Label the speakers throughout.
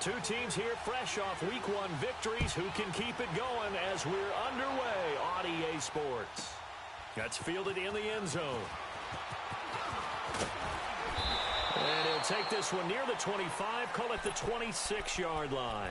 Speaker 1: Two teams here fresh off Week 1 victories. Who can keep it going as we're underway on EA Sports? That's fielded in the end zone. And he'll take this one near the 25, call it the 26-yard line.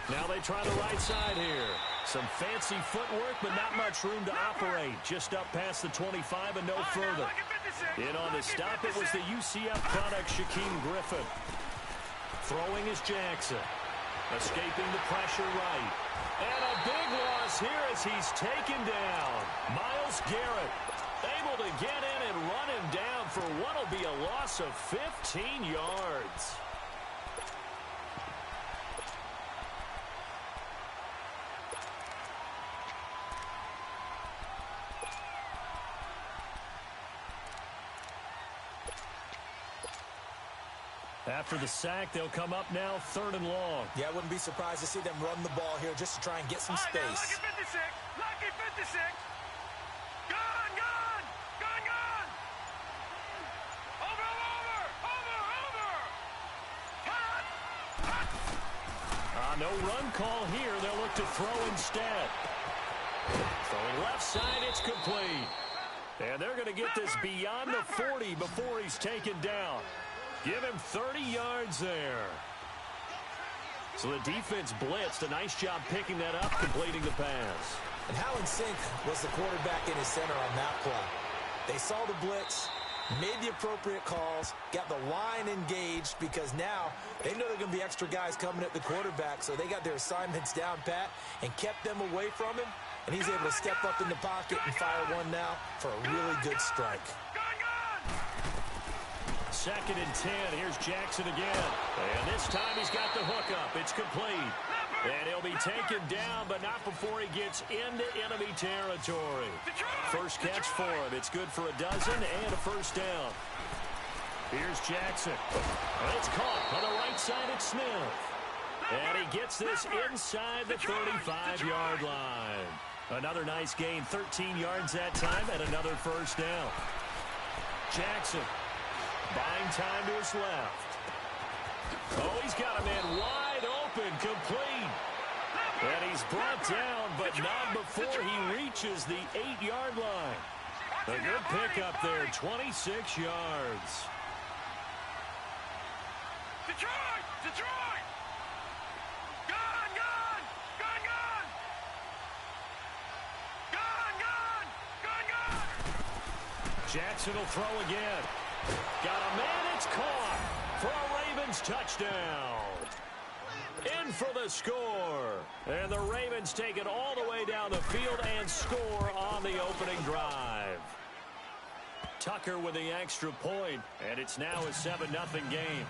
Speaker 1: Now they try the right side here. Some fancy footwork, but not much room to operate. Just up past the 25 and no further. In on the stop, it was the UCF product, Shaquem Griffin. Throwing is Jackson. Escaping the pressure right. And a big loss here as he's taken down. Myles Garrett able to get in and run him down for what will be a loss of 15 yards. After the sack, they'll come up now 3rd and long.
Speaker 2: Yeah, I wouldn't be surprised to see them run the ball here just to try and get some space.
Speaker 3: Lucky 56. Lucky 56. Gone, gone. Gone, gone. Over. Hot.
Speaker 1: No run call here. They'll look to throw instead. Throwing left side, it's complete. And they're going to get this beyond the 40 before he's taken down. Give him 30 yards there. So the defense blitzed. A nice job picking that up, completing the pass.
Speaker 2: And how in sync was the quarterback in his center on that play? They saw the blitz, made the appropriate calls, got the line engaged because now they know there are going to be extra guys coming at the quarterback, so they got their assignments down pat and kept them away from him, and he's able to step up in the pocket and fire one now for a really good strike.
Speaker 1: 2nd and 10. Here's Jackson again. And this time he's got the hookup. It's complete. And he'll be taken down, but not before he gets into enemy territory. First catch for him. It's good for a dozen and a first down. Here's Jackson. And it's caught on the right side at Smith. And he gets this inside the 35-yard line. Another nice gain. 13 yards that time and another first down. Jackson. Buying time to his left. Oh, he's got a man wide open, complete. And he's brought down, but not before he reaches the 8-yard line. A good pickup there, 26 yards.
Speaker 3: Detroit! Detroit! Gone, gone! Gone, gone! Gone, gone! Gone, gone!
Speaker 1: Jackson will throw again. Got a man, it's caught for a Ravens touchdown. In for the score. And the Ravens take it all the way down the field and score on the opening drive. Tucker with the extra point, and it's now a 7-0 game.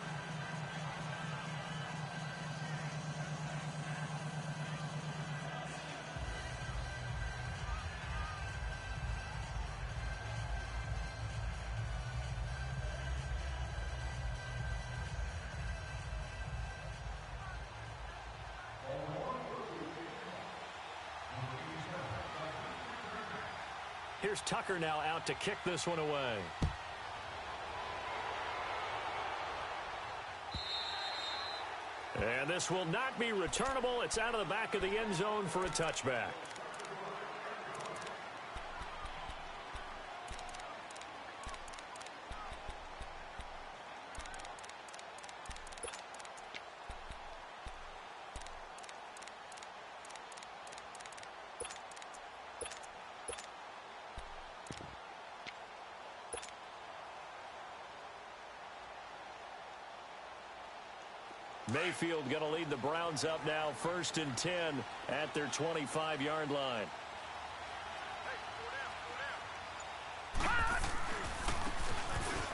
Speaker 1: Here's Tucker now out to kick this one away. And this will not be returnable. It's out of the back of the end zone for a touchback. Mayfield going to lead the Browns up now 1st and 10 at their 25-yard line.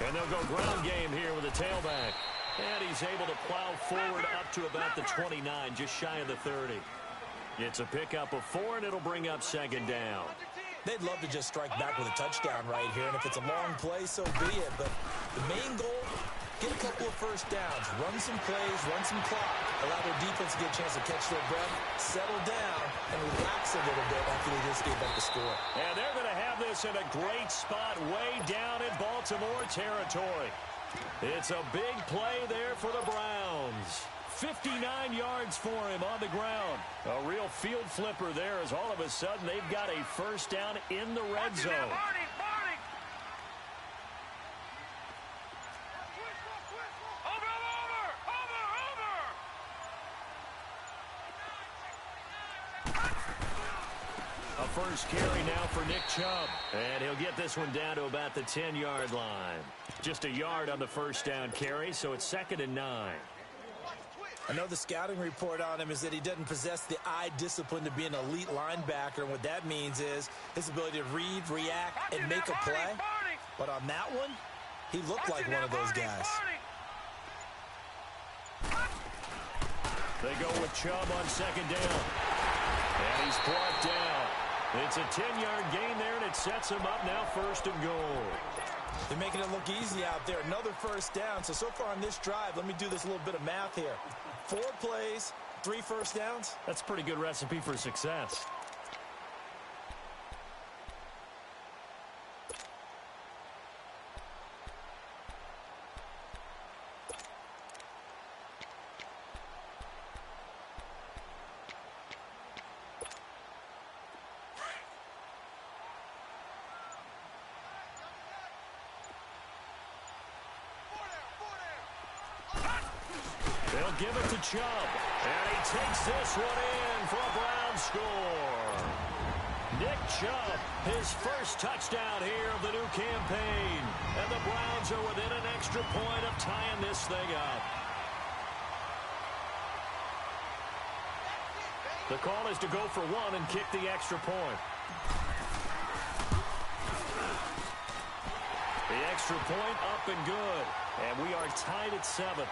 Speaker 1: And they'll go ground game here with a tailback. And he's able to plow forward up to about the 29, just shy of the 30. It's a pickup of 4, and it'll bring up second down.
Speaker 2: They'd love to just strike back with a touchdown right here, and if it's a long play, so be it. But the main goal, get a couple of first downs, run some plays, run some clock, allow their defense to get a chance to catch their breath, settle down, and relax a little bit after they just gave up the score.
Speaker 1: And they're going to have this in a great spot way down in Baltimore territory. It's a big play there for the Browns. 59 yards for him on the ground. A real field flipper there as all of a sudden they've got a first down in the red zone. A first carry now for Nick Chubb. And he'll get this one down to about the 10-yard line. Just a yard on the first down carry, so it's 2nd and 9.
Speaker 2: I know the scouting report on him is that he doesn't possess the eye discipline to be an elite linebacker. And what that means is his ability to read, react, and make a play. But on that one, he looked like one of those guys.
Speaker 1: They go with Chubb on 2nd down. And he's brought down. It's a 10-yard gain there, and it sets him up now 1st and goal.
Speaker 2: They're making it look easy out there. Another first down. So far on this drive, let me do this little bit of math here. 4 plays, 3 first downs.
Speaker 1: That's a pretty good recipe for success. They'll give it to Chubb. And he takes this one in for a Brown score. Nick Chubb, his first touchdown here of the new campaign. And the Browns are within an extra point of tying this thing up. The call is to go for 1 and kick the extra point. The extra point up and good. And we are tied at 7.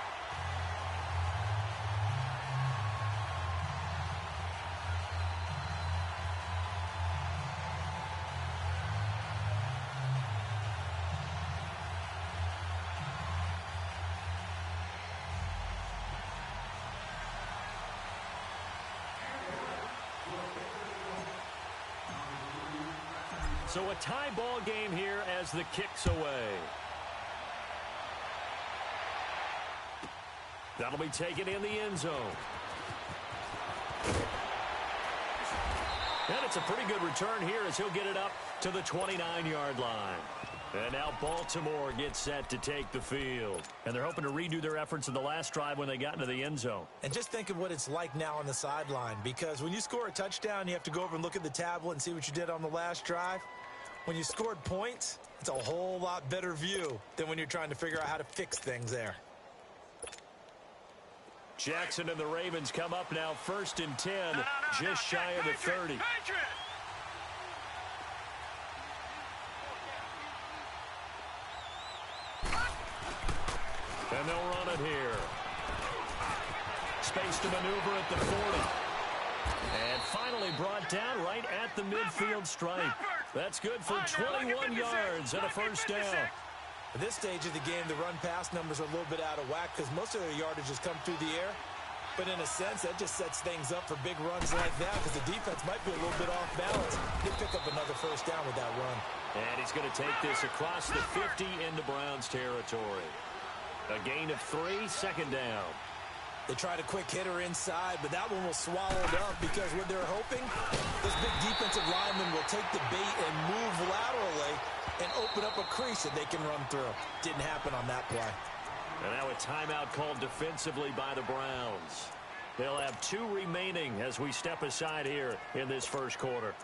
Speaker 1: So a tie ball game here as the kick's away. That'll be taken in the end zone. And it's a pretty good return here as he'll get it up to the 29-yard line. And now Baltimore gets set to take the field. And they're hoping to redo their efforts in the last drive when they got into the end zone.
Speaker 2: And just think of what it's like now on the sideline, because when you score a touchdown, you have to go over and look at the tablet and see what you did on the last drive. When you scored points, it's a whole lot better view than when you're trying to figure out how to fix things there.
Speaker 1: Jackson and the Ravens come up now 1st and 10, just shy of the 30. And they'll run it here. Space to maneuver at the 40. And finally brought down right at the midfield stripe. That's good for 21 yards and a first down.
Speaker 2: At this stage of the game, the run-pass numbers are a little bit out of whack because most of their yardage has come through the air. But in a sense, that just sets things up for big runs like that because the defense might be a little bit off balance. They pick up another first down with that run.
Speaker 1: And he's going to take this across the 50 into Browns territory. A gain of 3, 2nd down.
Speaker 2: They tried a quick hitter inside, but that one was swallowed up because what they're hoping, those big defensive linemen will take the bait and move laterally and open up a crease that they can run through. Didn't happen on that play.
Speaker 1: And now a timeout called defensively by the Browns. They'll have 2 remaining as we step aside here in this first quarter.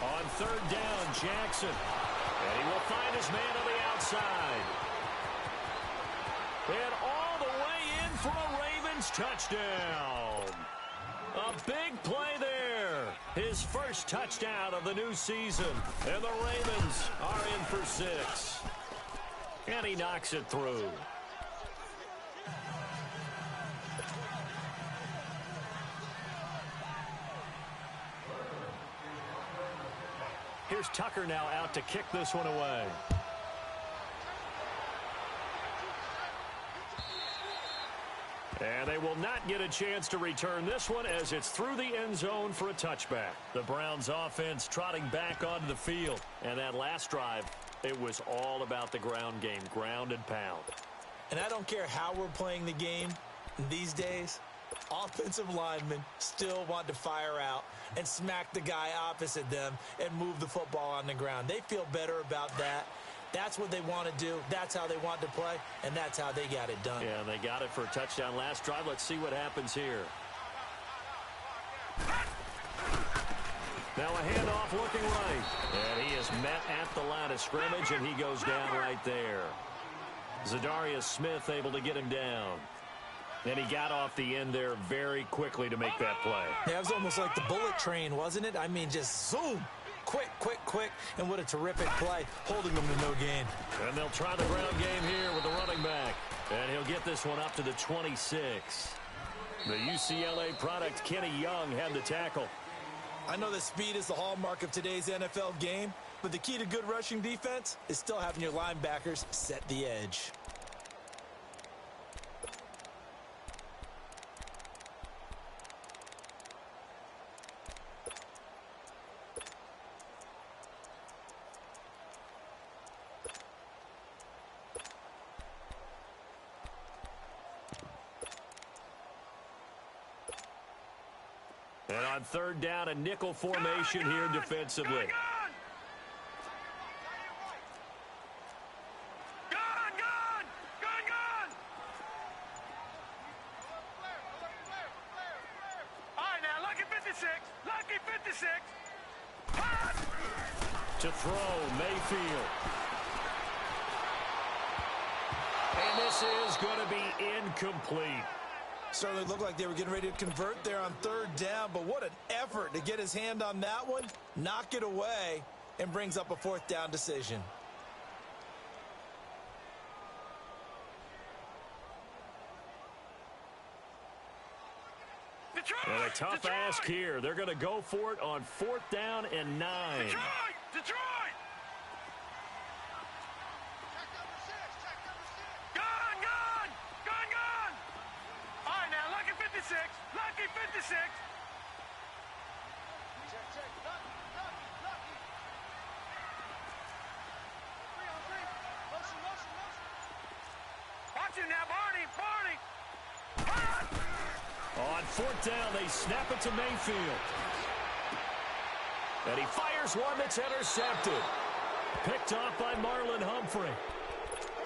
Speaker 1: On 3rd down, Jackson. And he will find his man on the outside. And all the way in for a Ravens touchdown. A big play there. His first touchdown of the new season. And the Ravens are in for 6. And he knocks it through. Here's Tucker now out to kick this one away. And they will not get a chance to return this one as it's through the end zone for a touchback. The Browns offense trotting back onto the field. And that last drive, it was all about the ground game, ground and pound.
Speaker 2: And I don't care how we're playing the game these days, offensive linemen still want to fire out and smack the guy opposite them and move the football on the ground. They feel better about that. That's what they want to do. That's how they want to play, and that's how they got it done.
Speaker 1: Yeah, they got it for a touchdown last drive. Let's see what happens here. Now a handoff looking right. And he is met at the line of scrimmage, and he goes down right there. Zadarius Smith able to get him down. And he got off the end there very quickly to make that play.
Speaker 2: Yeah, it was almost like the bullet train, wasn't it? I mean, just zoom. Quick, quick, quick, and what a terrific play, holding them to no gain.
Speaker 1: And they'll try the ground game here with the running back. And he'll get this one up to the 26. The UCLA product, Kenny Young, had the tackle.
Speaker 2: I know that speed is the hallmark of today's NFL game, but the key to good rushing defense is still having your linebackers set the edge.
Speaker 1: And on third down, a nickel formation here defensively. To throw, Mayfield. And this is going to be incomplete.
Speaker 2: Certainly looked like they were getting ready to convert there on third down, but what an effort to get his hand on that one, knock it away, and brings up a fourth down decision.
Speaker 1: And a tough ask here. They're going to go for it on 4th down and 9.
Speaker 3: Detroit! Gone! All right, now, lucky 56. Lucky 56. Check. Lucky. 3-on-3. Motion. Watch him now, Barney.
Speaker 1: On 4th down, they snap it to Mayfield. And he fires one that's intercepted. Picked off by Marlon Humphrey.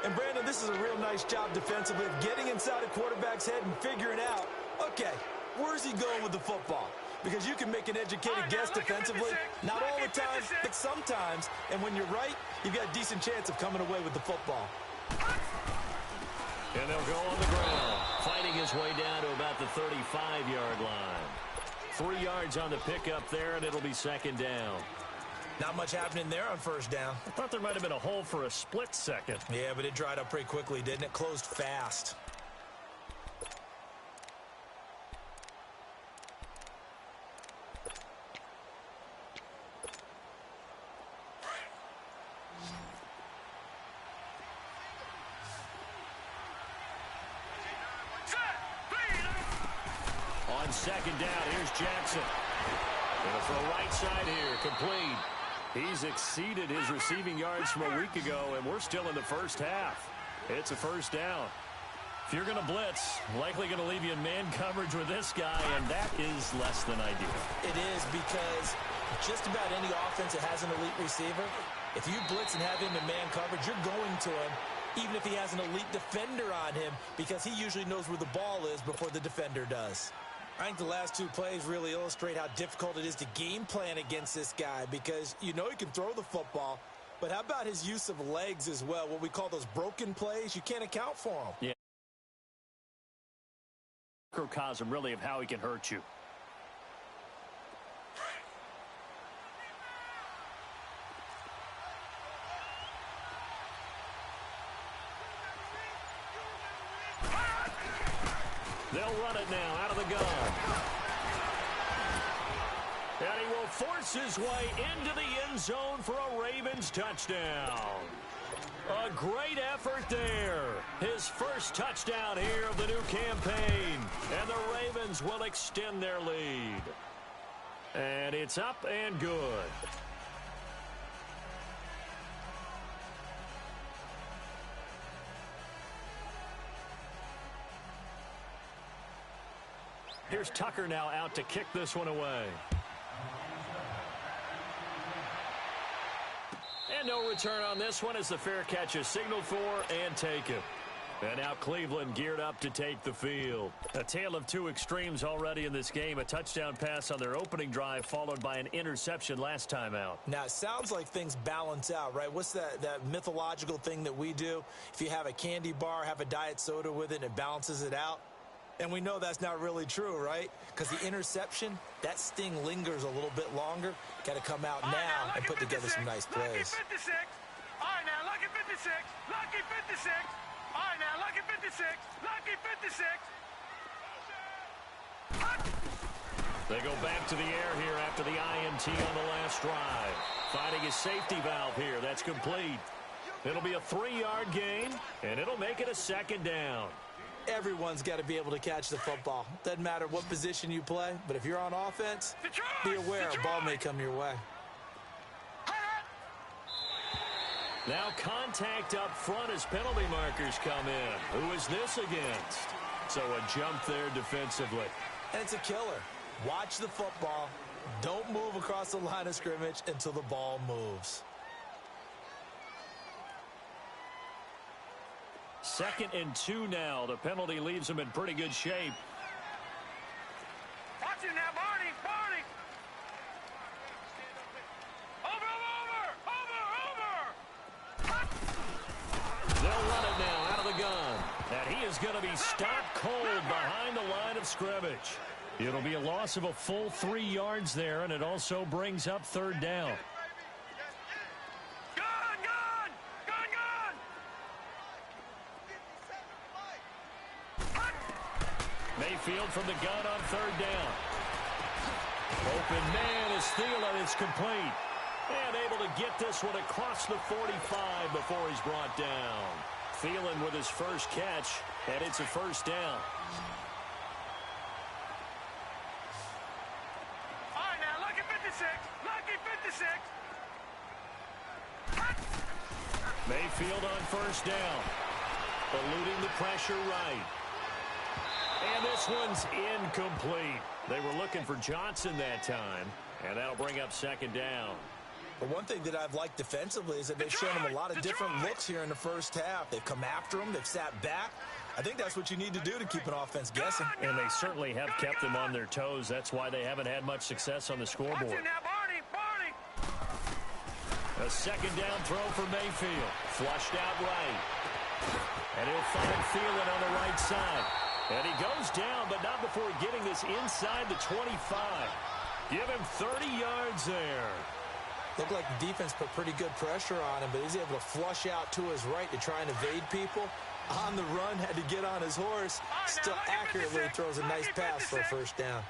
Speaker 2: And, Brandon, this is a real nice job defensively of getting inside a quarterback's head and figuring out, okay, where's he going with the football? Because you can make an educated guess defensively, not all the time, but sometimes. And when you're right, you've got a decent chance of coming away with the football.
Speaker 1: And they'll go on the ground, fighting his way down to about the 35-yard line. 3 yards on the pickup there, and it'll be 2nd down.
Speaker 2: Not much happening there on 1st down.
Speaker 1: I thought there might have been a hole for a split second.
Speaker 2: Yeah, but it dried up pretty quickly, didn't it? Closed fast.
Speaker 1: On 2nd down, here's Jackson. Gonna throw right side here, complete. He's exceeded his receiving yards from a week ago, and we're still in the first half. It's a 1st down. If you're going to blitz, likely going to leave you in man coverage with this guy, and that is less than ideal.
Speaker 2: It is, because just about any offense that has an elite receiver, if you blitz and have him in man coverage, you're going to him, even if he has an elite defender on him, because he usually knows where the ball is before the defender does. I think the last 2 plays really illustrate how difficult it is to game plan against this guy, because you know he can throw the football, But how about his use of legs as well? What we call those broken plays, you can't account for them.
Speaker 1: Yeah. Microcosm really of how he can hurt you. They'll run it now out of the gun. And he will force his way into the end zone for a Ravens touchdown. A great effort there. His first touchdown here of the new campaign. And the Ravens will extend their lead. And it's up and good. Here's Tucker now out to kick this one away. And no return on this one as the fair catch is signaled for and taken. And now Cleveland geared up to take the field. A tale of two extremes already in this game. A touchdown pass on their opening drive followed by an interception last time out.
Speaker 2: Now, it sounds like things balance out, right? What's that mythological thing that we do? If you have a candy bar, have a diet soda with it, and it balances it out. And we know that's not really true, right? Because the interception, that sting lingers a little bit longer. Got to come out now and put together some nice plays.
Speaker 3: Lucky 56. All right, now, lucky 56. Lucky 56. All right, now, lucky 56. Lucky 56.
Speaker 1: They go back to the air here after the INT on the last drive. Finding his safety valve here. That's complete. It'll be a 3-yard gain, and it'll make it a second down.
Speaker 2: Everyone's got to be able to catch the football. Doesn't matter what position you play, but if you're on offense, be aware a ball may come your way.
Speaker 1: Now contact up front as penalty markers come in. Who is this against? So a jump there defensively.
Speaker 2: And it's a killer. Watch the football. Don't move across the line of scrimmage until the ball moves.
Speaker 1: 2nd and 2 now. The penalty leaves them in pretty good shape.
Speaker 3: Watch it now, Barney. Barney. Over.
Speaker 1: They'll run it now out of the gun. And he is going to be stopped cold behind the line of scrimmage. It'll be a loss of a full 3 yards there, and it also brings up 3rd down. Mayfield from the gun on 3rd down. Open man is Thielen. It's complete. And able to get this one across the 45 before he's brought down. Thielen with his first catch, and it's a 1st down.
Speaker 3: All right, now, lucky 56. Lucky 56.
Speaker 1: Mayfield on 1st down. Eluding the pressure right. And this one's incomplete. They were looking for Johnson that time, and that'll bring up 2nd down.
Speaker 2: But one thing that I've liked defensively is that they've shown him a lot of different looks here in the first half. They've come after him. They've sat back. I think that's what you need to do to keep an offense guessing.
Speaker 1: And they certainly have kept them on their toes. That's why they haven't had much success on the scoreboard.
Speaker 3: Watch it now, Barney.
Speaker 1: A 2nd down throw for Mayfield. Flushed out right. And he'll find Thielen on the right side. And he goes down, but not before getting this inside the 25. Give him 30 yards there.
Speaker 2: Looked like the defense put pretty good pressure on him, but he's able to flush out to his right to try and evade people. On the run, had to get on his horse. Still accurately throws a nice pass for a 1st down.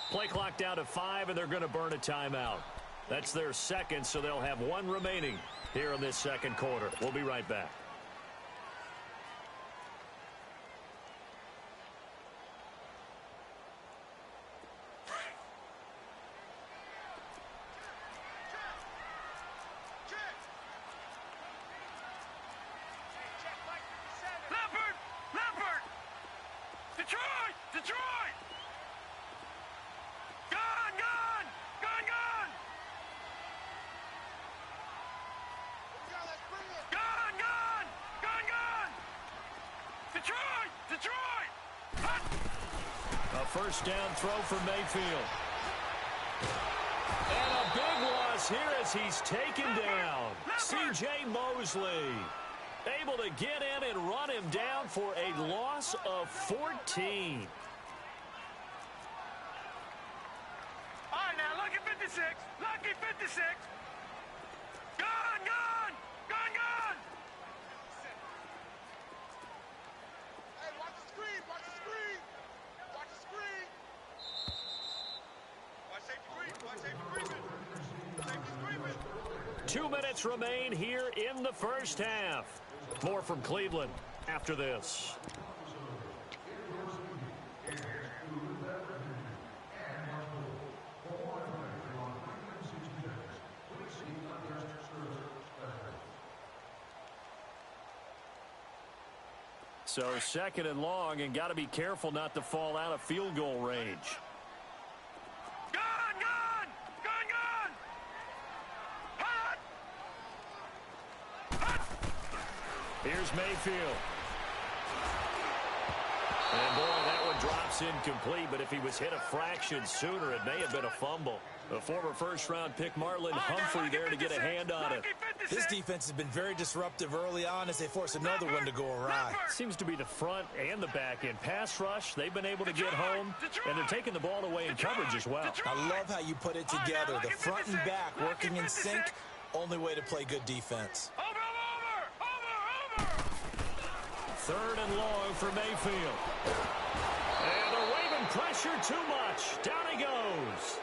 Speaker 1: Play clock down to 5, and they're going to burn a timeout. That's their 2nd, so they'll have 1 remaining here in this 2nd quarter. We'll be right back.
Speaker 3: Leopard. Detroit. Gun! Detroit!
Speaker 1: first down throw for Mayfield. And a big loss here as he's taken down. C.J. Mosley able to get in and run him down for a loss of 14.
Speaker 3: All right, now, lucky 56. Lucky 56. Gone, gone. Gone, gone. Hey, watch the screen. Watch the screen. Watch the screen. Watch safety green. Watch safety green. Safety screaming.
Speaker 1: 2 minutes remain here in the first half. More from Cleveland after this. So second and long, and got to be careful not to fall out of field goal range.
Speaker 3: Gone, gone. Gone, gone. Hot. Hot.
Speaker 1: Here's Mayfield. And boy, that one drops incomplete, but if he was hit a fraction sooner, it may have been a fumble. The former first-round pick Marlon Humphrey there to get a hand on it.
Speaker 2: This defense has been very disruptive early on as they force another one to go awry.
Speaker 1: Seems to be the front and the back end. Pass rush, they've been able to get home, and they're taking the ball away in coverage as well.
Speaker 2: I love how you put it together. The front and back working in sync, only way to play good defense.
Speaker 3: Over.
Speaker 1: Third and long for Mayfield. And the Raven pressure too much. Down he goes.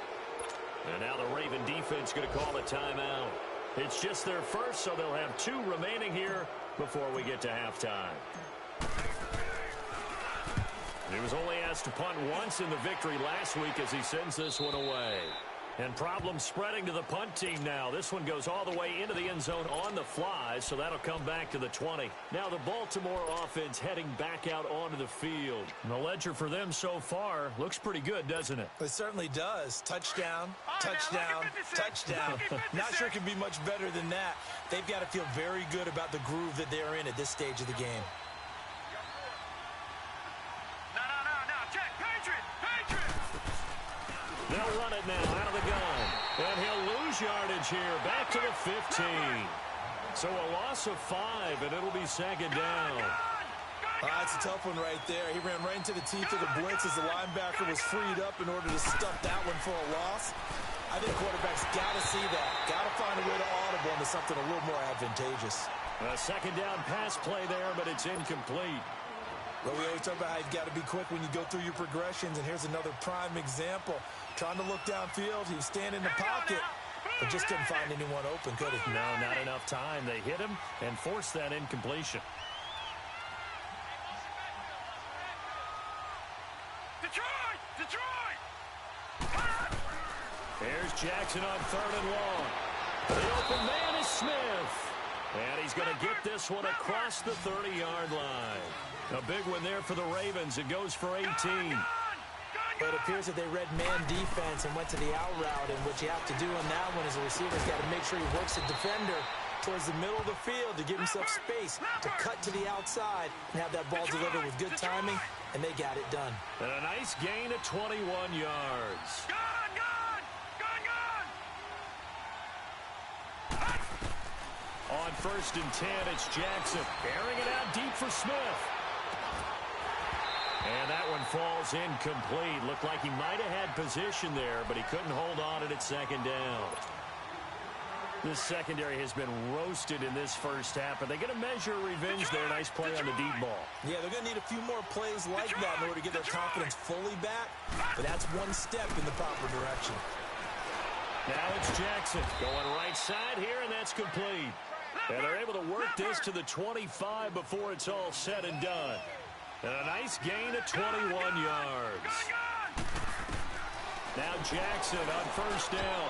Speaker 1: And now the Raven defense going to call a timeout. It's just their first, so they'll have 2 remaining here before we get to halftime. He was only asked to punt once in the victory last week as he sends this one away. And problems spreading to the punt team now. This one goes all the way into the end zone on the fly, so that'll come back to the 20. Now the Baltimore offense heading back out onto the field. And the ledger for them so far looks pretty good, doesn't it?
Speaker 2: It certainly does. Touchdown, touchdown, touchdown. Not sure it can be much better than that. They've got to feel very good about the groove that they're in at this stage of the game.
Speaker 3: No. Check. Patriot.
Speaker 1: They'll run it now out of the gun. And he'll lose yardage here. Back to the 15. So a loss of 5, and it'll be second down.
Speaker 2: That's a tough one right there. He ran right into the teeth of the blitz as the linebacker was freed up in order to stuff that one for a loss. I think quarterbacks got to see that. Got to find a way to audible into something a little more advantageous.
Speaker 1: A second down pass play there, but it's incomplete.
Speaker 2: Well, we always talk about how you've got to be quick when you go through your progressions, and here's another prime example. Trying to look downfield, he was standing in the pocket, but just couldn't find anyone open, could he?
Speaker 1: No, not enough time. They hit him and forced that incompletion.
Speaker 3: Detroit!
Speaker 1: Here's Jackson on third and long. The open man is Smith. And he's going to get this one across the 30-yard line. A big one there for the Ravens. It goes for 18.
Speaker 2: But it appears that they read man defense and went to the out route. And what you have to do on that one is the receiver's got to make sure he works the defender towards the middle of the field to give himself space to cut to the outside and have that ball delivered with good timing, and they got it done.
Speaker 1: And a nice gain of 21 yards. On first and 10, it's Jackson. Airing it out deep for Smith. And that one falls incomplete. Looked like he might have had position there, but he couldn't hold on at second down. This secondary has been roasted in this first half, but they're going to measure revenge there. Nice play on the deep ball.
Speaker 2: Yeah, they're going to need a few more plays like that in order to get their confidence fully back, but that's one step in the proper direction.
Speaker 1: Now it's Jackson going right side here, and that's complete. And they're able to work this to the 25 before it's all said and done. And a nice gain of 21 yards. Now Jackson on first down.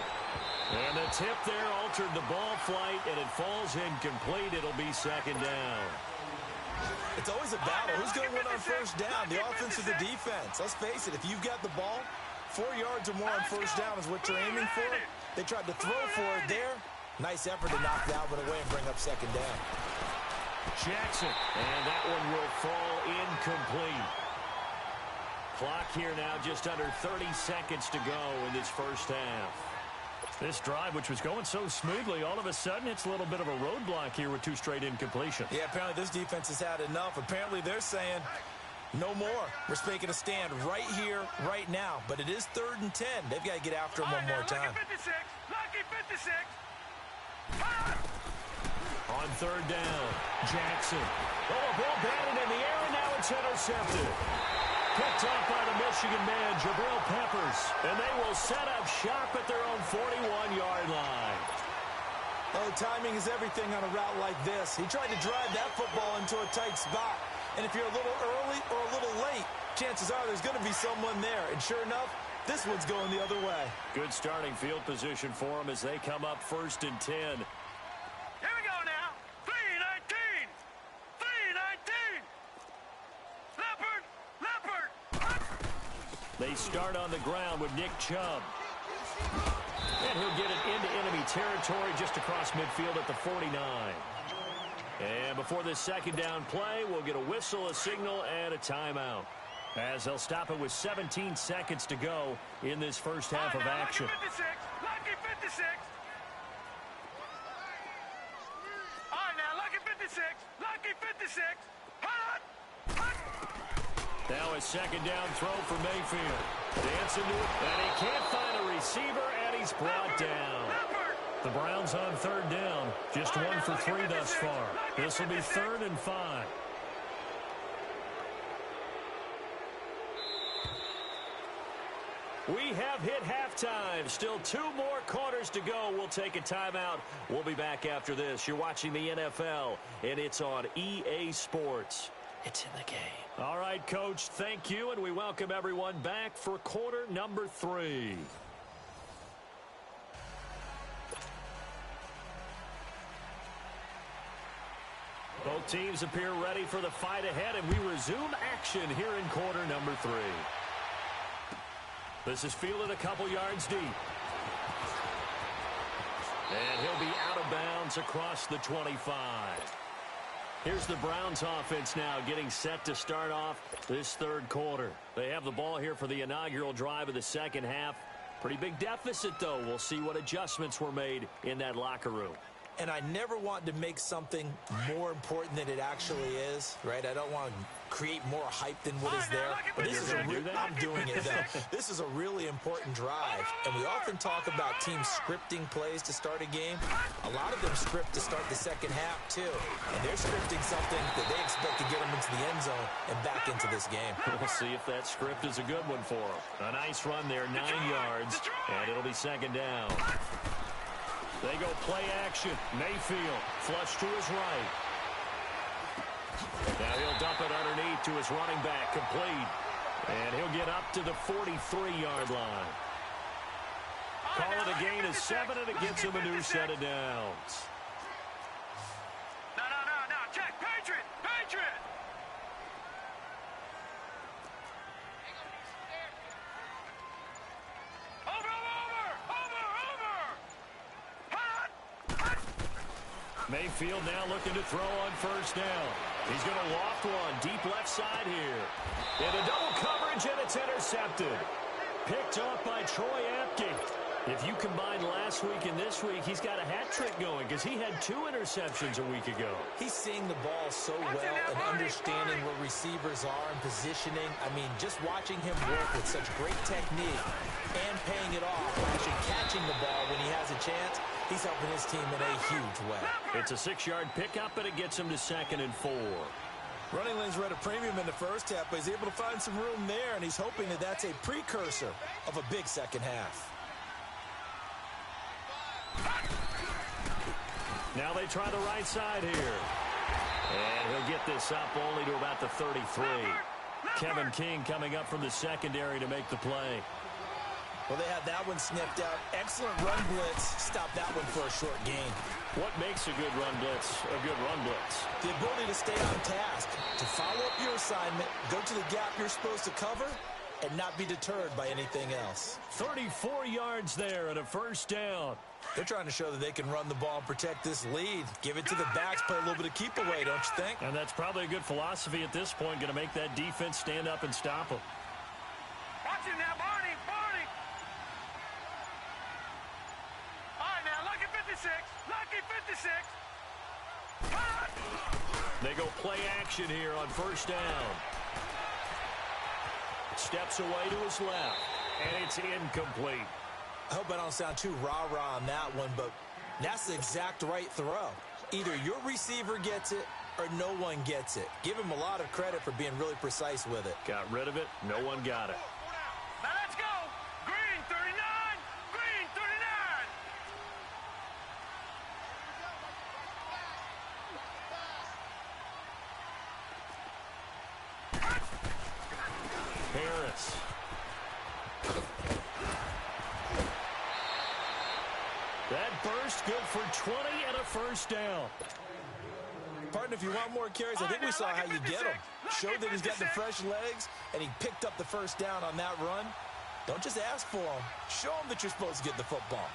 Speaker 1: And the tip there altered the ball flight, and it falls incomplete. It'll be second down.
Speaker 2: It's always a battle. Who's going to win on first down, the offense or the defense? Let's face it, if you've got the ball, 4 yards or more on first down is what you're aiming for. They tried to throw for it there. Nice effort to knock that one away and bring up second down.
Speaker 1: Jackson, and that one will fall incomplete. Clock here now, just under 30 seconds to go in this first half.
Speaker 4: This drive, which was going so smoothly, all of a sudden it's a little bit of a roadblock here with 2 straight incompletions.
Speaker 2: Yeah, apparently this defense has had enough. Apparently they're saying no more. We're making a stand right here, right now. But it is 3rd and 10. They've got to get after him one more time.
Speaker 3: Lucky 56.
Speaker 1: On 3rd down, Jackson. Oh, a ball batted in the air, and now it's intercepted. Picked off by the Michigan man, Jabril Peppers. And they will set up shop at their own 41-yard line.
Speaker 2: Oh, timing is everything on a route like this. He tried to drive that football into a tight spot. And if you're a little early or a little late, chances are there's going to be someone there. And sure enough, this one's going the other way.
Speaker 1: Good starting field position for them as they come up 1st and 10.
Speaker 3: Here we go now. 3-19. 3-19. Leopard.
Speaker 1: They start on the ground with Nick Chubb. And he'll get it into enemy territory just across midfield at the 49. And before this 2nd down play, we'll get a whistle, a signal, and a timeout. As they'll stop it with 17 seconds to go in this first half of action.
Speaker 3: Lucky 56. All right, now, lucky 56. Lucky 56. Hot.
Speaker 1: Now a 2nd down throw for Mayfield. Dancing to it, and he can't find a receiver, and he's brought down.
Speaker 4: The Browns on 3rd down. Just 1 for 3 thus far. This will be 3rd and 5.
Speaker 1: We have hit halftime. Still 2 more quarters to go. We'll take a timeout. We'll be back after this. You're watching the NFL, and it's on EA Sports. It's in the game. All right, Coach, thank you, and we welcome everyone back for quarter number 3. Both teams appear ready for the fight ahead, and we resume action here in quarter number 3. This is fielded a couple yards deep. And he'll be out of bounds across the 25. Here's the Browns offense now getting set to start off this 3rd quarter. They have the ball here for the inaugural drive of the 2nd half. Pretty big deficit, though. We'll see what adjustments were made in that locker room.
Speaker 2: And I never want to make something more important than it actually is, right? I don't want to create more hype than what is there. But this is I'm doing it, though. This is a really important drive. And we often talk about teams scripting plays to start a game. A lot of them script to start the 2nd half, too. And they're scripting something that they expect to get them into the end zone and back into this game.
Speaker 1: We'll see if that script is a good one for them. A nice run there, 9 yards, and it'll be 2nd down. They go play action. Mayfield flush to his right. Now he'll dump it underneath to his running back, complete. And he'll get up to the 43-yard line. Call it a gain of 7, and it gets him a new set of downs.
Speaker 3: No. Check. Patriot.
Speaker 1: Mayfield now looking to throw on 1st down. He's going to loft one deep left side here. Into double coverage, and it's intercepted. Picked off by Troy Apke. If you combine last week and this week, he's got a hat trick going because he had 2 interceptions a week ago.
Speaker 2: He's seeing the ball so well and understanding where receivers are and positioning. I mean, just watching him work with such great technique and paying it off, actually catching the ball when he has a chance, he's helping his team in a huge way.
Speaker 1: It's a 6-yard pickup, and it gets him to 2nd and 4.
Speaker 2: Running lanes were at a premium in the first half, but he's able to find some room there, and he's hoping that that's a precursor of a big 2nd half.
Speaker 1: Now they try the right side here. And he'll get this up only to about the 33. Kevin King coming up from the secondary to make the play.
Speaker 2: Well, they had that one sniffed out. Excellent run blitz. Stop that one for a short gain.
Speaker 1: What makes a good run blitz a good run blitz?
Speaker 2: The ability to stay on task, to follow up your assignment, go to the gap you're supposed to cover, and not be deterred by anything else.
Speaker 1: 34 yards there and a 1st down.
Speaker 2: They're trying to show that they can run the ball and protect this lead. Give it to the backs, play a little bit of keep away, don't you think?
Speaker 4: And that's probably a good philosophy at this point, going to make that defense stand up and stop them.
Speaker 3: Action now, Barney, Barney. All right, now, lucky 56, lucky 56. Cut!
Speaker 1: They go play action here on first down. Steps away to his left, and it's incomplete.
Speaker 2: I hope I don't sound too rah-rah on that one, but that's the exact right throw. Either your receiver gets it or no one gets it. Give him a lot of credit for being really precise with it.
Speaker 1: Got rid of it. No one got it.
Speaker 3: Now let's go. Green 39, green 39.
Speaker 1: Harris. That burst good for 20 and a first down.
Speaker 2: Partner, if you want more carries, I think we saw how you get him. Showed that he's got the fresh legs, and he picked up the first down on that run. Don't just ask for him. Show him that you're supposed to get the football.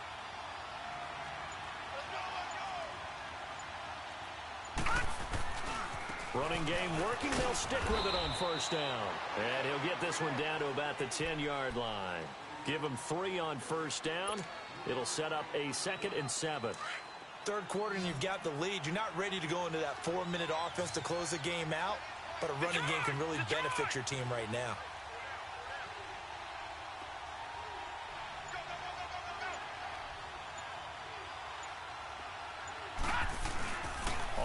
Speaker 1: Running game working. They'll stick with it on first down. And he'll get this one down to about the 10-yard line. Give him 3 on first down. It'll set up a 2nd and 7.
Speaker 2: Third quarter and you've got the lead. You're not ready to go into that 4-minute offense to close the game out, but a running game can really benefit your team right now.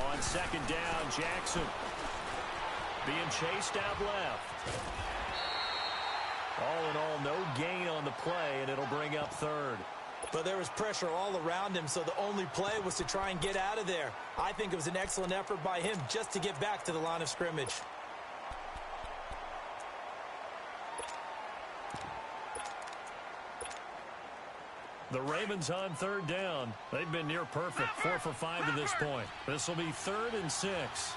Speaker 1: On second down, Jackson being chased out left. All in all, no gain on the play, and it'll bring up 3rd.
Speaker 2: But there was pressure all around him, so the only play was to try and get out of there. I think it was an excellent effort by him just to get back to the line of scrimmage.
Speaker 4: The Ravens on 3rd down. They've been near perfect, 4 for 5 to this point. This will be 3rd and 6.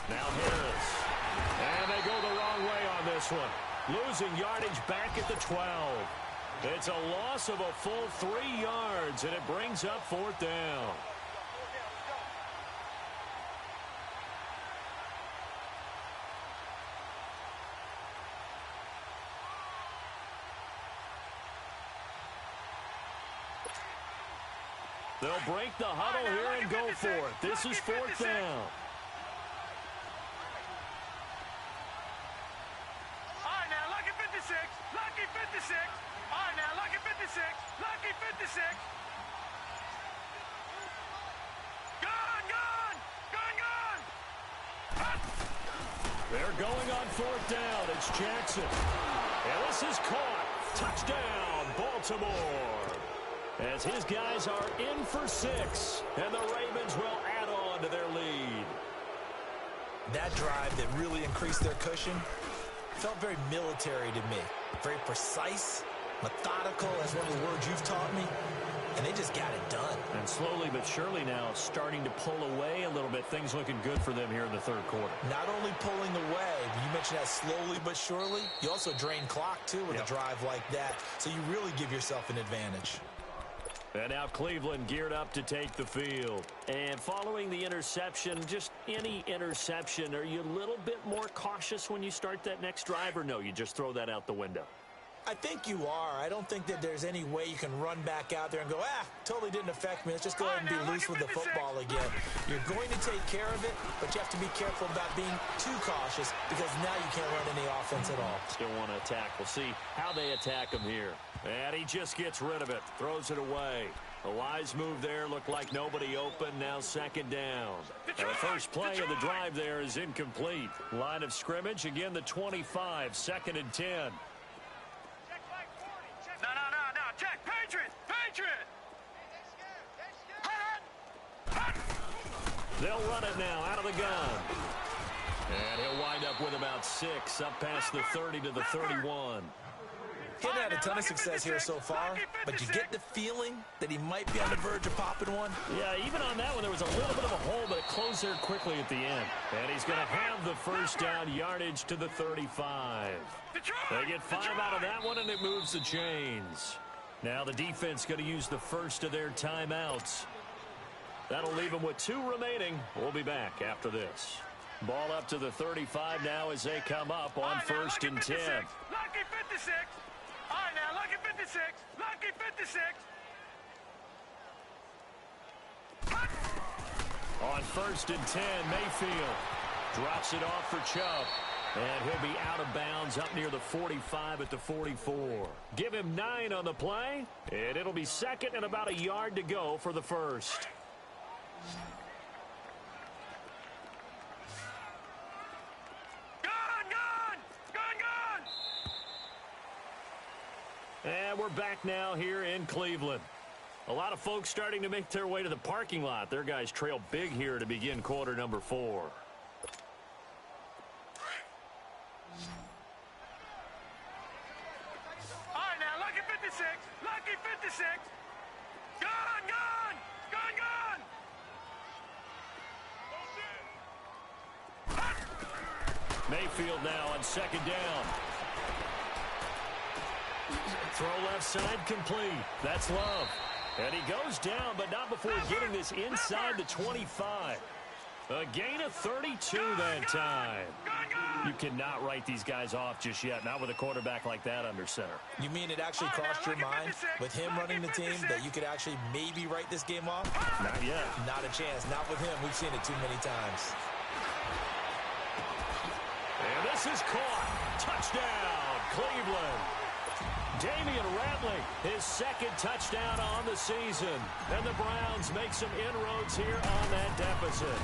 Speaker 1: Now Harris. And they go the wrong way on this one. Losing yardage back at the 12. It's a loss of a full 3 yards, and it brings up 4th down. They'll break the huddle here and go for it. This is 4th down.
Speaker 3: All right, now, lucky 56, lucky 56. All right, now, lucky 56, lucky 56. Gone, gone, gone, gone.
Speaker 1: They're going on 4th down. It's Jackson. And this is caught. Touchdown, Baltimore. As his guys are in for 6. And the Ravens will add on to their lead.
Speaker 2: That drive that really increased their cushion felt very military to me. Very precise, methodical, that's one of the words you've taught me. And they just got it done.
Speaker 1: And slowly but surely now starting to pull away a little bit. Things looking good for them here in the 3rd quarter.
Speaker 2: Not only pulling away, but you mentioned that slowly but surely. You also drain clock, too, with a drive like that. So you really give yourself an advantage.
Speaker 1: And now Cleveland geared up to take the field. And following the interception, just any interception, are you a little bit more cautious when you start that next drive, or no, you just throw that out the window?
Speaker 2: I think you are. I don't think that there's any way you can run back out there and go, totally didn't affect me. Let's just go ahead and be loose with the football again. You're going to take care of it, but you have to be careful about being too cautious because now you can't run any offense at all.
Speaker 1: Still want to attack. We'll see how they attack him here. And he just gets rid of it, throws it away. A wise move there, looked like nobody open, now 2nd down. And the first play of the drive there is incomplete. Line of scrimmage, again the 25, 2nd and 10.
Speaker 3: No, check, Patriot, Patriot.
Speaker 1: They'll run it now out of the gun. And he'll wind up with about 6, up past the 30 to the 31.
Speaker 2: He hasn't had a ton of success here so far, but you get the feeling that he might be on the verge of popping one.
Speaker 4: Yeah, even on that one, there was a little bit of a hole, but it closed there quickly at the end. And he's going to have the first down yardage to the 35. They get 5 out of that one, and it moves the chains. Now the defense going to use the first of their timeouts. That'll leave them with 2 remaining. We'll be back after this. Ball up to the 35 now as they come up on 1st and 10.
Speaker 3: Lucky 56. All right, now, lucky 56. Lucky 56.
Speaker 4: On 1st and 10, Mayfield drops it off for Chubb. And he'll be out of bounds up near the 45 at the 44. Give him 9 on the play, and it'll be 2nd and about a yard to go for the first. And we're back now here in Cleveland. A lot of folks starting to make their way to the parking lot. Their guys trail big here to begin quarter number 4.
Speaker 3: All right, now, lucky 56. Lucky 56. Gun, gun. Gun, gun.
Speaker 4: Mayfield now on 2nd down. Throw left side complete. That's Love. And he goes down, but not before getting this inside the 25. A gain of 32 that time. You cannot write these guys off just yet, not with a quarterback like that under center.
Speaker 2: You mean it actually crossed your mind with him running the team that you could actually maybe write this game off?
Speaker 4: Not yet.
Speaker 2: Not a chance. Not with him. We've seen it too many times.
Speaker 4: And this is caught. Touchdown, Cleveland. Damian Ratley, his 2nd touchdown on the season. And the Browns make some inroads here on that deficit.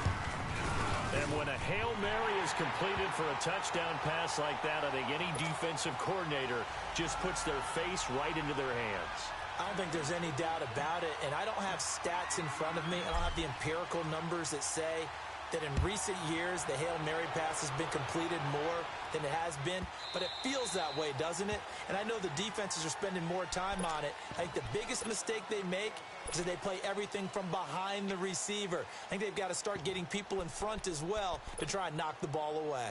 Speaker 4: And when a Hail Mary is completed for a touchdown pass like that, I think any defensive coordinator just puts their face right into their hands.
Speaker 2: I don't think there's any doubt about it. And I don't have stats in front of me. I don't have the empirical numbers that say that in recent years the Hail Mary pass has been completed more than it has been, but it feels that way, doesn't it? And I know the defenses are spending more time on it. I think the biggest mistake they make is that they play everything from behind the receiver. I think they've got to start getting people in front as well to try and knock the ball away.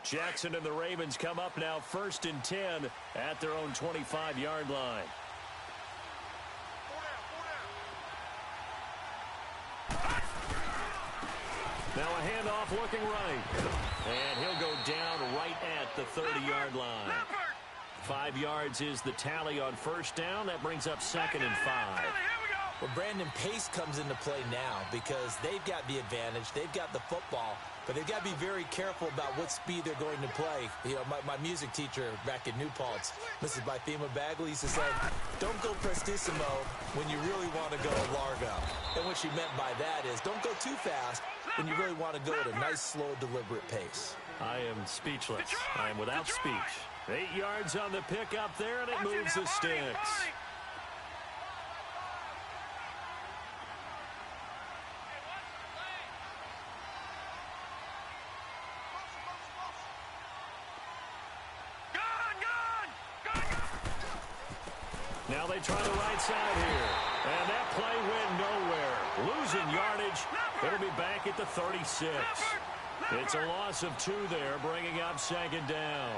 Speaker 4: Jackson and the Ravens come up now 1st and 10 at their own 25-yard line. Now a handoff looking right. And he'll go down right at the 30-yard line. 5 yards is the tally on 1st down. That brings up 2nd and 5.
Speaker 2: Well, Brandon, pace comes into play now because they've got the advantage. They've got the football, but they've got to be very careful about what speed they're going to play. You know, my music teacher back in New Paltz, Mrs. Bythema Bagley, used to say, don't go prestissimo when you really want to go largo. And what she meant by that is don't go too fast when you really want to go at a nice, slow, deliberate pace.
Speaker 4: I am speechless. I am without speech. 8 yards on the pickup there, and it moves the sticks. Now they try the right side here. And that play went nowhere. Losing yardage. It'll be back at the 36. It's a loss of 2 there, bringing up 2nd down.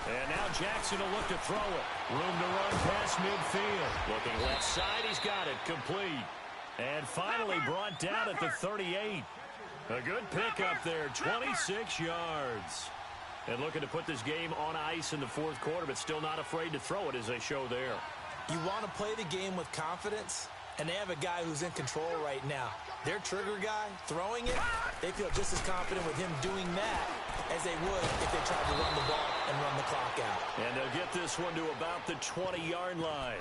Speaker 4: And now Jackson will look to throw it. Room to run past midfield. Looking left side, he's got it complete. And finally brought down at the 38. A good pickup there, 26 yards. And looking to put this game on ice in the 4th quarter, but still not afraid to throw it as they show there.
Speaker 2: You want to play the game with confidence, and they have a guy who's in control right now. Their trigger guy, throwing it, they feel just as confident with him doing that as they would if they tried to run the ball and run the clock out.
Speaker 4: And they'll get this one to about the 20-yard line.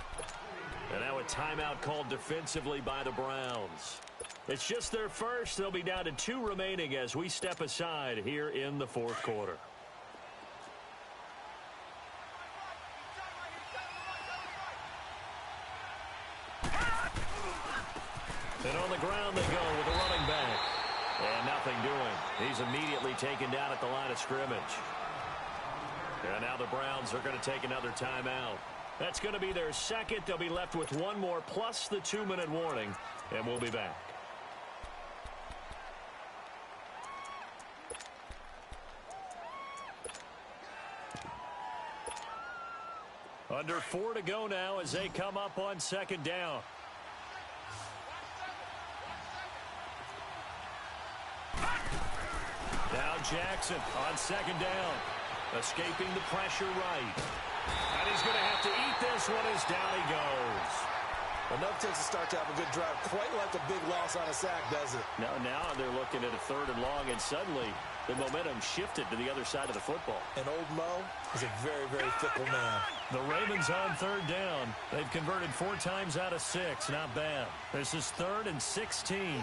Speaker 4: And now a timeout called defensively by the Browns. It's just their first. They'll be down to 2 remaining as we step aside here in the 4th quarter. And on the ground they go with a running back. And nothing doing. He's immediately taken down at the line of scrimmage. And now the Browns are going to take another timeout. That's going to be their second. They'll be left with one more plus the 2-minute warning, and we'll be back. Under 4 to go now as they come up on second down. Now Jackson on second down. Escaping the pressure right. And he's going to have to eat this one as down he goes.
Speaker 2: Enough takes a start to have a good drive. Quite like a big loss on a sack, does it?
Speaker 4: Now they're looking at a 3rd and long, and suddenly the momentum shifted to the other side of the football.
Speaker 2: And old Mo is a very, very fickle man.
Speaker 4: The Ravens on 3rd down. They've converted 4 times out of 6. Not bad. This is 3rd and 16.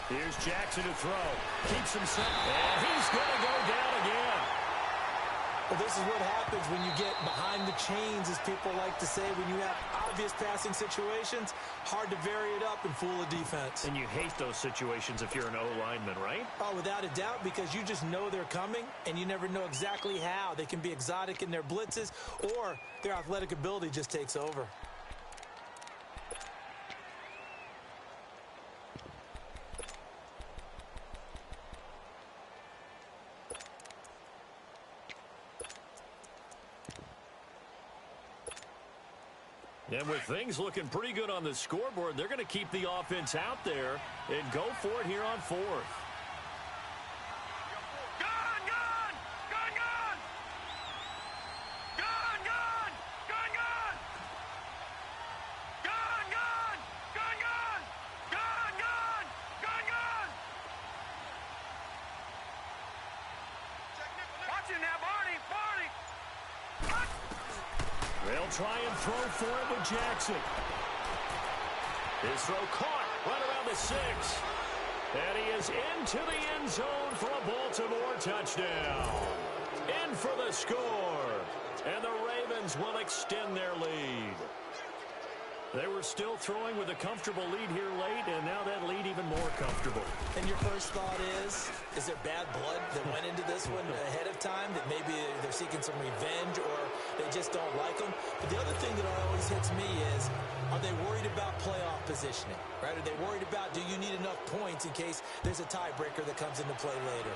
Speaker 4: Here's Jackson to throw. Keeps himself. And he's going to go down again.
Speaker 2: Well, this is what happens when you get behind the chains, as people like to say, when you have obvious passing situations. Hard to vary it up and fool a defense.
Speaker 4: And you hate those situations if you're an O-lineman, right?
Speaker 2: Oh, without a doubt, because you just know they're coming, and you never know exactly how. They can be exotic in their blitzes, or their athletic ability just takes over.
Speaker 4: And with things looking pretty good on the scoreboard, they're going to keep the offense out there and go for it here on 4th. They'll try and throw for it with Jackson. His throw caught right around the 6. And he is into the end zone for a Baltimore touchdown. In for the score. And the Ravens will extend their lead. They were still throwing with a comfortable lead here late, and now that lead even more comfortable.
Speaker 2: And your first thought is there bad blood that went into this one ahead of time, that maybe they're seeking some revenge or they just don't like them? But the other thing that always hits me is, are they worried about playoff positioning, right? Are they worried about, do you need enough points in case there's a tiebreaker that comes into play later?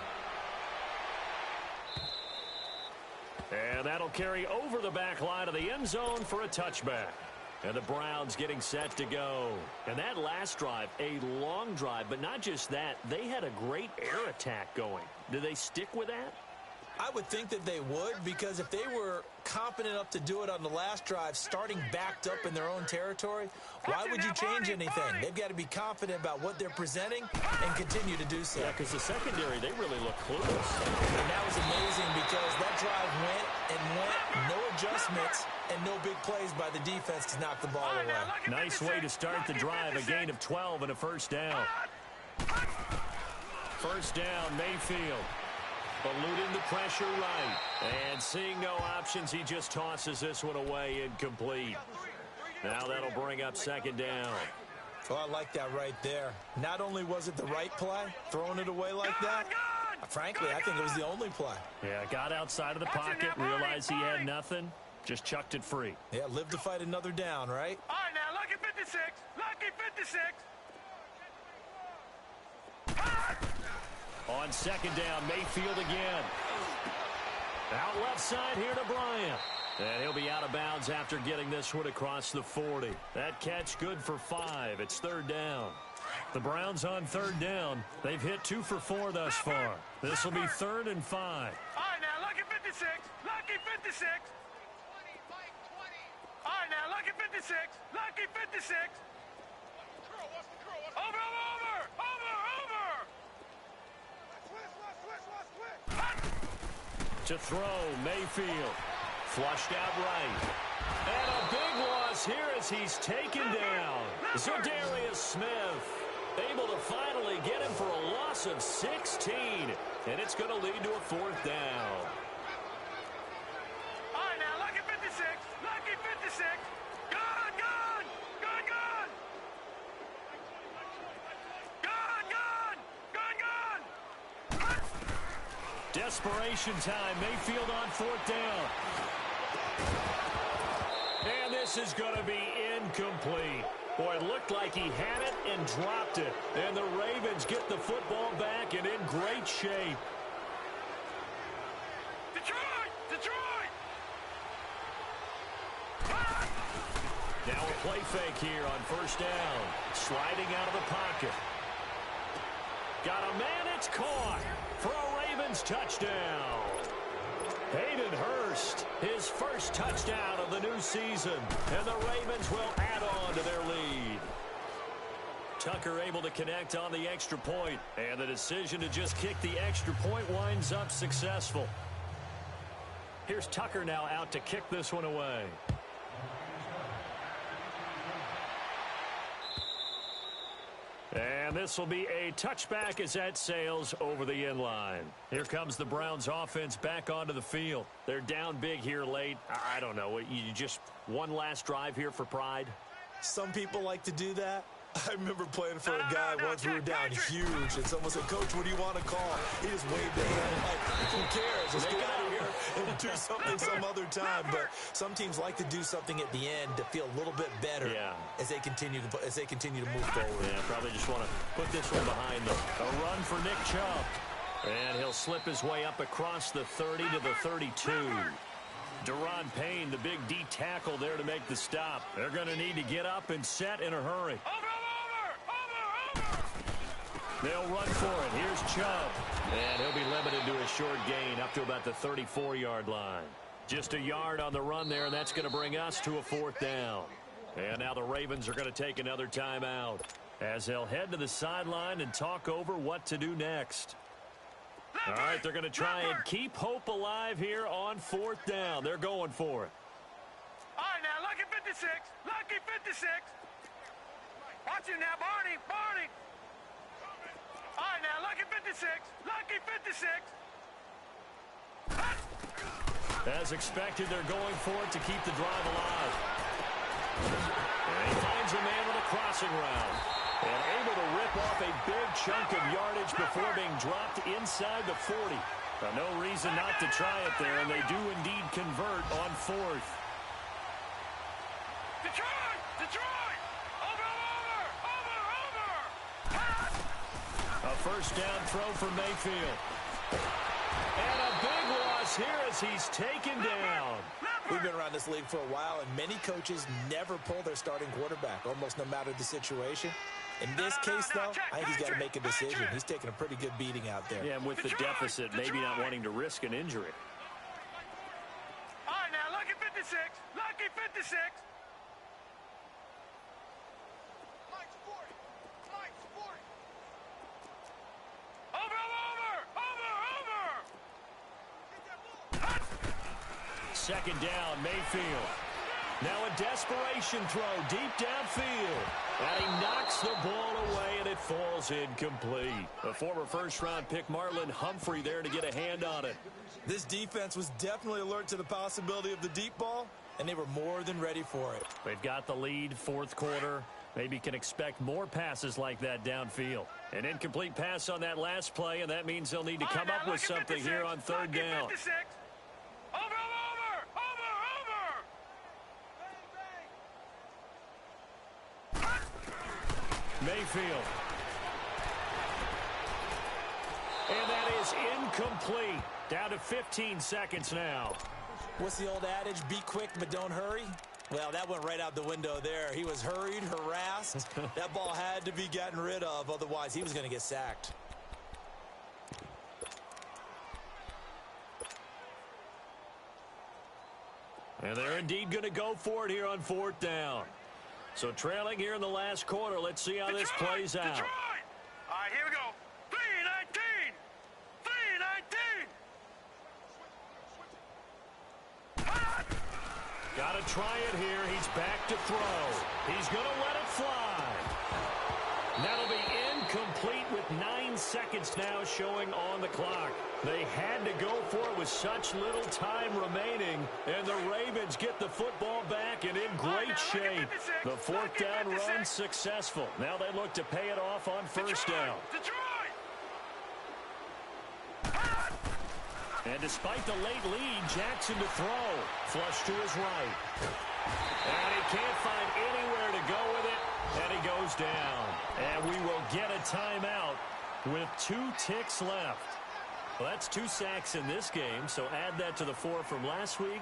Speaker 4: And that'll carry over the back line of the end zone for a touchback. And the Browns getting set to go. And that last drive, a long drive, but not just that. They had a great air attack going. Do they stick with that?
Speaker 2: I would think that they would, because if they were confident enough to do it on the last drive, starting backed up in their own territory, why would you change anything? They've got to be confident about what they're presenting and continue to do so.
Speaker 4: Yeah, because the secondary, they really look clueless.
Speaker 2: And that was amazing because that drive went and went, no adjustments, and no big plays by the defense to knock the ball away.
Speaker 4: Nice way to start the drive, a gain of 12 and a first down. First down, Mayfield. Eluding the pressure right. And seeing no options, he just tosses this one away incomplete. Now that'll bring up second down.
Speaker 2: Oh, I like that right there. Not only was it the right play, throwing it away like that, frankly, I think it was the only play.
Speaker 4: Yeah, got outside of the pocket, realized he had nothing, just chucked it free.
Speaker 2: Yeah, live to fight another down, right?
Speaker 3: All right, now, lucky 56. Lucky 56.
Speaker 4: On second down, Mayfield again. Out left side here to Bryant. And he'll be out of bounds after getting this one across the 40. That catch good for 5. It's third down. The Browns on third down. They've hit 2 for 4 thus far. This will be 3rd and 5.
Speaker 3: All right, now, lucky 56. Lucky 56. All right, now, lucky 56. Lucky 56. Over.
Speaker 4: To throw, Mayfield. Flushed out right. And a big loss here as he's taken down. Za'Darius Smith able to finally get him for a loss of 16. And it's going to lead to a 4th down.
Speaker 3: All right, now, lucky 56. Lucky 56. Gone.
Speaker 4: Desperation time. Mayfield on 4th down. And this is going to be incomplete. Boy, it looked like he had it and dropped it. And the Ravens get the football back and in great shape.
Speaker 3: Detroit!
Speaker 4: Now a play fake here on 1st down. Sliding out of the pocket. Got a man, it's caught for a Ravens touchdown. Hayden Hurst, his first touchdown of the new season. And the Ravens will add on to their lead. Tucker able to connect on the extra point. And the decision to just kick the extra point winds up successful. Here's Tucker now out to kick this one away. And this will be a touchback as that sails over the end line. Here comes the Browns offense back onto the field. They're down big here late. I don't know. You just one last drive here for pride?
Speaker 2: Some people like to do that. I remember playing for a guy once. We were down huge, and someone said, "Coach, what do you want to call?" He just waved the hand like, "Who cares? Let's get out of here and do something some other time." But some teams like to do something at the end to feel a little bit better as they continue to move forward.
Speaker 4: Yeah, probably just want to put this one behind them. A run for Nick Chubb, and he'll slip his way up across the 30 to the 32. Deron Payne, the big D tackle there to make the stop. They're going to need to get up and set in a hurry.
Speaker 3: Over!
Speaker 4: They'll run for it. Here's Chubb. And he'll be limited to a short gain up to about the 34-yard line. Just a yard on the run there, and that's going to bring us to a 4th down. And now the Ravens are going to take another timeout as they'll head to the sideline and talk over what to do next. All right, they're going to try and keep hope alive here on 4th down. They're going for it.
Speaker 3: All right, now, lucky 56. Lucky 56. Watch it now, Barney. All right, now, lucky 56. Lucky 56.
Speaker 4: As expected, they're going for it to keep the drive alive. And he finds a man with a crossing route. And able to rip off a big chunk of yardage before being dropped inside the 40. No reason not to try it there, and they do indeed convert on 4th.
Speaker 3: Detroit! Over!
Speaker 4: A 1st down throw for Mayfield. And a big loss here as he's taken down.
Speaker 2: We've been around this league for a while, and many coaches never pull their starting quarterback, almost no matter the situation. In this case, though, I think he's got to make a decision. He's taking a pretty good beating out there.
Speaker 4: Yeah, and with the deficit, maybe not wanting to risk an injury.
Speaker 3: All right, now, lucky 56. Lucky 56. Mike's 40. Over!
Speaker 4: 2nd down, Mayfield. Now a desperation throw deep downfield. And he knocks the ball away, and it falls incomplete. A former 1st-round pick, Marlon Humphrey, there to get a hand on it.
Speaker 2: This defense was definitely alert to the possibility of the deep ball, and they were more than ready for it.
Speaker 4: They've got the lead, 4th quarter. Maybe can expect more passes like that downfield. An incomplete pass on that last play, and that means they'll need to come up with something here on 3rd down.
Speaker 3: 56. Over!
Speaker 4: Mayfield. And that is incomplete. Down to 15 seconds now.
Speaker 2: What's the old adage? Be quick, but don't hurry. Well, that went right out the window there. He was hurried, harassed. That ball had to be gotten rid of. Otherwise, he was going to get sacked.
Speaker 4: And they're indeed going to go for it here on 4th down. So trailing here in the last quarter. Let's see how this plays out.
Speaker 3: Detroit! All right, here we go. 3-19.
Speaker 4: Got to try it here. He's back to throw. He's going to let it fly. That'll be incomplete with 9 seconds now showing on the clock. They had to go for it with such little time remaining, and the Ravens get the football back and in great shape. The 4th down run successful. Now they look to pay it off on 1st down.
Speaker 1: And despite the late lead, Jackson to throw. Flush to his right. And he can't find anywhere to go with it. And he goes down. And we will get a timeout with 2 ticks left. Well, that's 2 sacks in this game, so add that to the 4 from last week.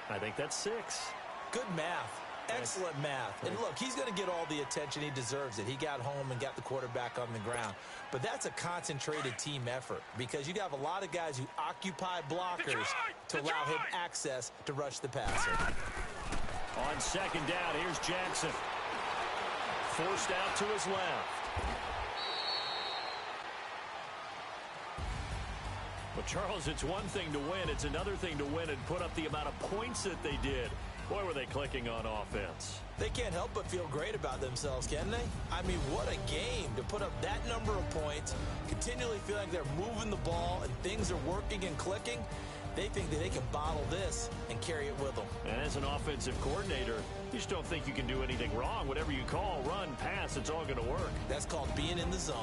Speaker 1: I think that's 6.
Speaker 2: Good math. Excellent math. And look, he's going to get all the attention. He deserves it. He got home and got the quarterback on the ground. But that's a concentrated team effort because you have a lot of guys who occupy blockers to allow him access to rush the passer.
Speaker 1: On second down, here's Jackson. Forced out to his left. Well, Charles, it's one thing to win. It's another thing to win and put up the amount of points that they did. Boy, were they clicking on offense.
Speaker 2: They can't help but feel great about themselves, can they? I mean, what a game to put up that number of points, continually feel like they're moving the ball and things are working and clicking. They think that they can bottle this and carry it with them.
Speaker 1: And as an offensive coordinator, you just don't think you can do anything wrong. Whatever you call, run, pass, it's all going to work.
Speaker 2: That's called being in the zone.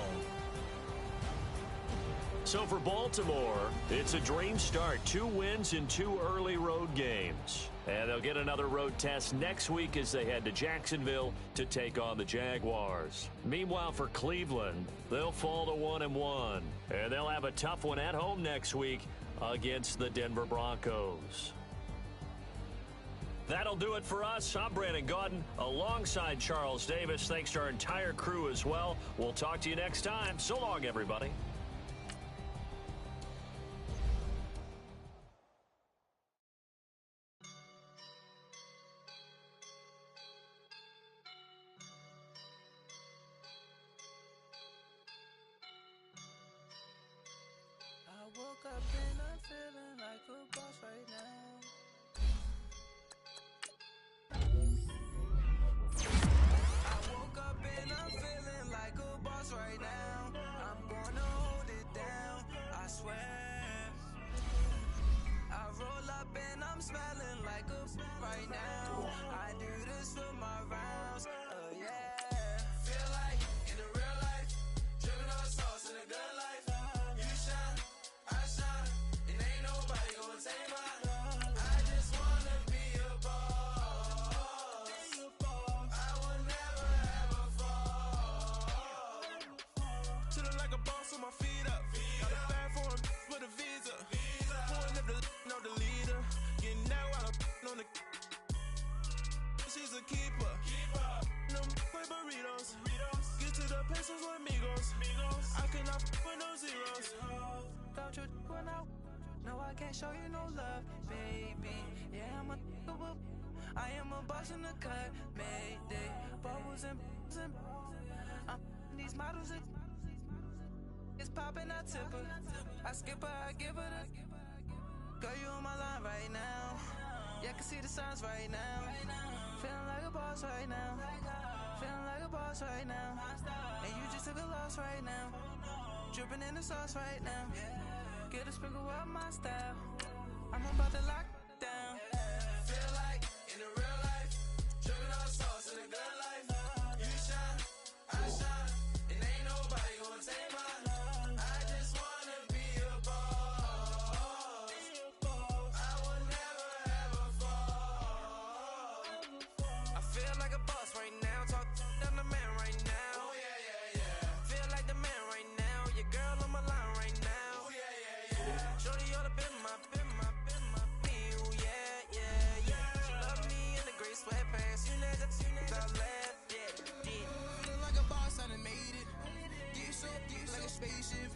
Speaker 1: So for Baltimore, it's a dream start. 2 wins in 2 early road games. And they'll get another road test next week as they head to Jacksonville to take on the Jaguars. Meanwhile, for Cleveland, they'll fall to 1-1. And they'll have a tough one at home next week against the Denver Broncos. That'll do it for us. I'm Brandon Gaudin alongside Charles Davis. Thanks to our entire crew as well. We'll talk to you next time. So long, everybody.
Speaker 5: I woke up and I'm feeling like a boss right now. I woke up and I'm feeling like a boss right now. I'm gonna hold it down, I swear. I roll up and I'm smelling like a right now. I do this for my rounds, yeah. Feel like in the real life, dripping on sauce in a good life. You shine, I shine, and ain't nobody gonna take mine. I just wanna be a boss. I will never ever fall. Chillin' like a boss on my feet up. Got a bag for him with a visa. Pulling up the know the leader. Getting out while I'm on the. She's a keeper. No play burritos. Get to the pesos with amigos. I cannot with no zeros. Don't you run out? No, I can't show you no love, baby. Yeah, I am a boss in the cut, Mayday. Bubbles and I'm these models. It's popping, I tip her. I skip her, I give her the. Girl, you on my line right now. Yeah, I can see the signs right now. Feeling like a boss right now. Feeling like a boss right now. And you just took a loss right now. Dripping in the sauce right now. Get a sprinkle of my style. I'm about to lock down. Feel like in the real life, dripping on sauce in a good life. You shine, I shine, and ain't nobody gonna take mine. I just wanna be a boss. I will never ever fall. I feel like a boss right now. Talk to the man right now. Oh yeah. Feel like the man right now. Your girl on my line right now. Oh yeah. Shorty ought to been my me. Ooh, yeah. She love me in the gray sweatpants. You never without left. Yeah. Feeling like a boss, I done made it. Get so like a spaceship.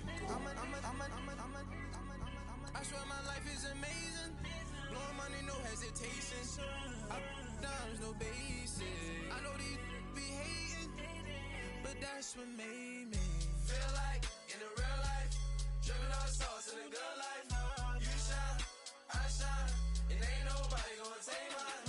Speaker 5: I swear my life is amazing. Blowing money, no hesitation. There's no basic. I know these be hating, but that's what made me. Feel like in the real life, dripping on sauce in a good life. You shine, I shine, and ain't nobody gonna take mine.